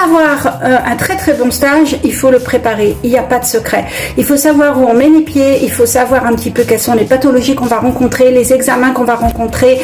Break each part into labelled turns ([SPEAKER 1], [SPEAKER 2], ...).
[SPEAKER 1] avoir un très très bon stage, il faut le préparer. Il n'y a pas de secret. Il faut savoir où on met les pieds, il faut savoir un petit peu quelles sont les pathologies qu'on va rencontrer, les examens qu'on va rencontrer,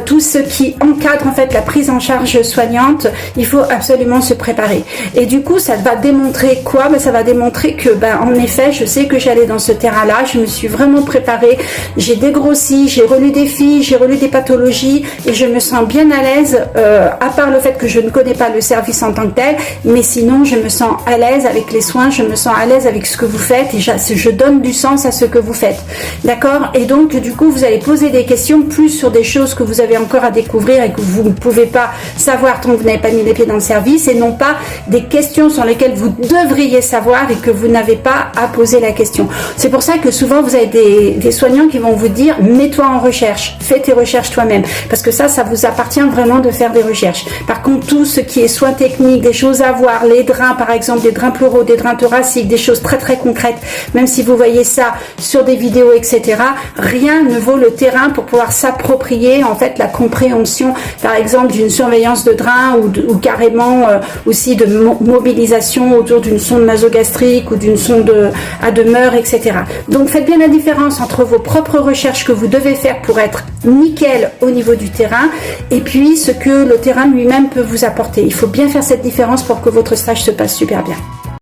[SPEAKER 1] tout ce qui encadre en fait la prise en charge soignante. Il faut absolument se préparer. Et du coup, ça va démontrer quoi? Ça va démontrer que, en effet, je sais que j'allais dans ce terrain-là, je me suis vraiment préparée, j'ai dégrossi, j'ai relu des fiches, j'ai relu des pathologies et je me sens bien à l'aise, à part le fait que je ne connais pas le service en tant que tel, mais sinon je me sens à l'aise avec les soins, je me sens à l'aise avec ce que vous faites et je donne du sens à ce que vous faites. D'accord? Et donc, du coup, vous allez poser des questions plus sur des choses que vous avez encore à découvrir et que vous ne pouvez pas savoir tant que vous n'avez pas mis les pieds dans le service, et non pas des questions sur lesquelles vous devriez savoir et que vous n'avez pas à poser la question. C'est pour ça que souvent vous avez des soignants qui vont vous dire mets-toi en recherche, fais tes recherches toi-même, parce que ça vous appartient vraiment de faire des recherches. Par contre, tout ce qui est soins techniques, des choses à voir, les drains par exemple, des drains pleuraux, des drains thoraciques, des choses très très concrètes, même si vous voyez ça sur des vidéos, etc., rien ne vaut le terrain pour pouvoir s'approprier en fait la compréhension par exemple d'une surveillance de drain ou carrément aussi de mobilisation autour d'une sonde nasogastrique ou d'une sonde à demeure, etc. Donc faites bien la différence entre vos propres recherches que vous devez faire pour être nickel au niveau du terrain et puis ce que le terrain lui-même peut vous apporter. Il faut bien faire cette différence pour que votre stage se passe super bien.